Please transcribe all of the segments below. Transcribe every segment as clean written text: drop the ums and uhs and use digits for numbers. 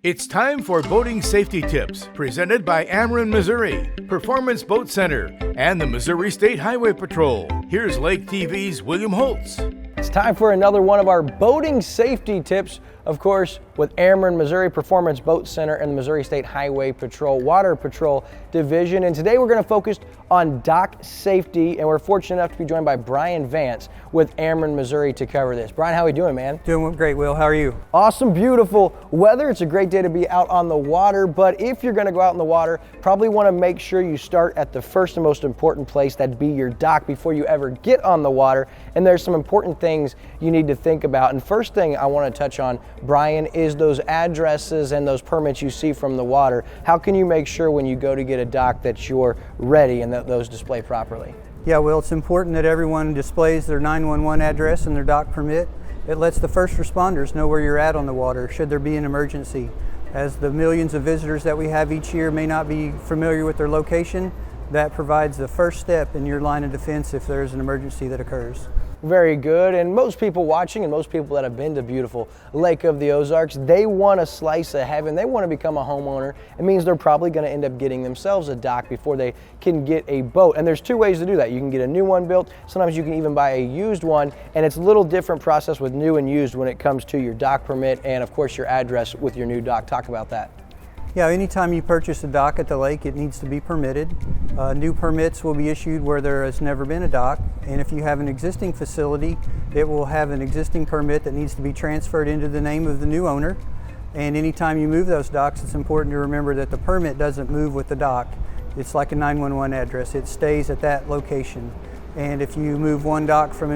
It's time for Boating Safety Tips, presented by Ameren, Missouri, Performance Boat Center, and the Missouri State Highway Patrol. Here's Lake TV's William Holtz. It's time for another one of our boating safety tips, of course, with Ameren, Missouri Performance Boat Center and the Missouri State Highway Patrol Water Patrol Division. And today we're going to focus on dock safety, and we're fortunate enough to be joined by Brian Vance with Ameren, Missouri to cover this. Brian, how are you doing, man? Doing great, Will. How are you? Awesome, beautiful weather. It's a great day to be out on the water, but if you're going to go out in the water, probably want to make sure you start at the first and most important place, that'd be your dock, before you ever get on the water. And there's some important things you need to think about. And first thing I want to touch on, Brian, is those addresses and those permits you see from the water. How can you make sure when you go to get a dock that you're ready and that those display properly? Yeah, well, it's important that everyone displays their 911 address and their dock permit. It lets the first responders know where you're at on the water should there be an emergency. As the millions of visitors that we have each year may not be familiar with their location, that provides the first step in your line of defense if there's an emergency that occurs. Very good. And most people watching and most people that have been to beautiful Lake of the Ozarks, they want a slice of heaven. They want to become a homeowner. It means they're probably going to end up getting themselves a dock before they can get a boat. And there's two ways to do that. You can get a new one built. Sometimes you can even buy a used one. And it's a little different process with new and used when it comes to your dock permit and, of course, your address with your new dock. Talk about that. Yeah, anytime you purchase a dock at the lake, it needs to be permitted. New permits will be issued where there has never been a dock, and if you have an existing facility, it will have an existing permit that needs to be transferred into the name of the new owner. And anytime you move those docks, it's important to remember that the permit doesn't move with the dock. It's like a 911 address. It stays at that location. And if you move one dock from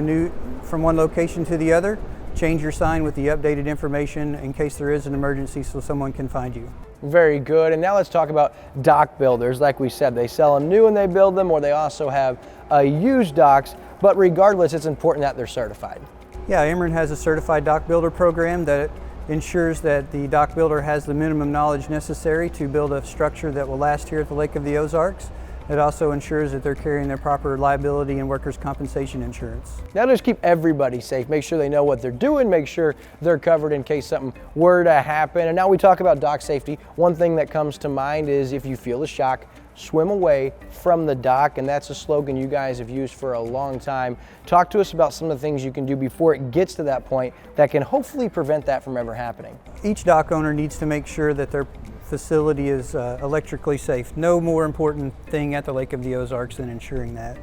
one location to the other, change your sign with the updated information in case there is an emergency so someone can find you. Very good. And now let's talk about dock builders. Like we said, they sell them new and they build them, or they also have used docks. But regardless, it's important that they're certified. Yeah, Ameren has a certified dock builder program that ensures that the dock builder has the minimum knowledge necessary to build a structure that will last here at the Lake of the Ozarks. It also ensures that they're carrying their proper liability and workers' compensation insurance. That'll just keep everybody safe. Make sure they know what they're doing, make sure they're covered in case something were to happen. And now we talk about dock safety. One thing that comes to mind is if you feel a shock, swim away from the dock, and that's a slogan you guys have used for a long time. Talk to us about some of the things you can do before it gets to that point that can hopefully prevent that from ever happening. Each dock owner needs to make sure that their facility is electrically safe. No more important thing at the Lake of the Ozarks than ensuring that.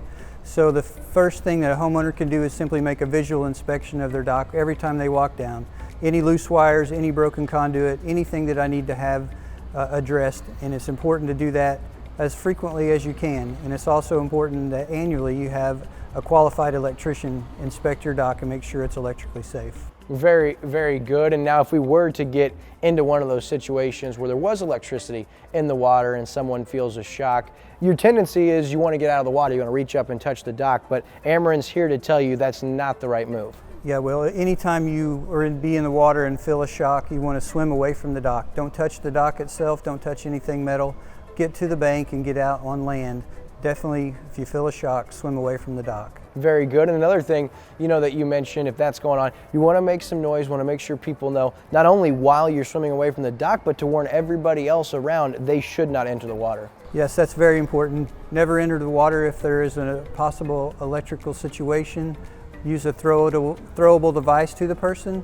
So the first thing that a homeowner can do is simply make a visual inspection of their dock every time they walk down. Any loose wires, any broken conduit, anything that I need to have addressed, and it's important to do that as frequently as you can. And it's also important that annually you have a qualified electrician inspect your dock and make sure it's electrically safe. Very, very good. And now if we were to get into one of those situations where there was electricity in the water and someone feels a shock, your tendency is you want to get out of the water, you want to reach up and touch the dock, but Ameren's here to tell you that's not the right move. Yeah, well, anytime you be in the water and feel a shock, you want to swim away from the dock. Don't touch the dock itself, don't touch anything metal. Get to the bank and get out on land. Definitely, if you feel a shock, swim away from the dock. Very good. And another thing, that you mentioned, if that's going on, you want to make some noise, want to make sure people know, not only while you're swimming away from the dock, but to warn everybody else around they should not enter the water. Yes, that's very important. Never enter the water if there is a possible electrical situation. Use a throwable device to the person.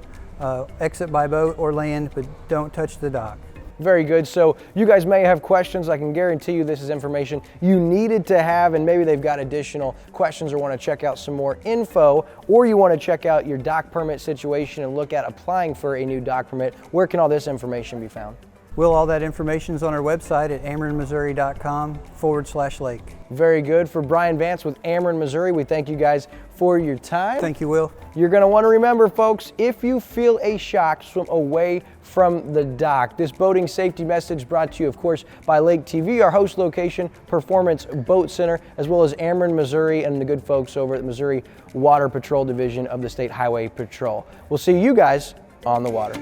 Exit by boat or land, but don't touch the dock. Very good. So you guys may have questions. I can guarantee you this is information you needed to have, and maybe they've got additional questions or want to check out some more info, or you want to check out your dock permit situation and look at applying for a new dock permit. Where can all this information be found? Will, all that information is on our website at amerenmissouri.com/lake. Very good. For Brian Vance with Ameren, Missouri, we thank you guys for your time. Thank you, Will. You're going to want to remember, folks, if you feel a shock, swim away from the dock. This boating safety message brought to you, of course, by Lake TV, our host location, Performance Boat Center, as well as Ameren, Missouri, and the good folks over at the Missouri Water Patrol Division of the State Highway Patrol. We'll see you guys on the water.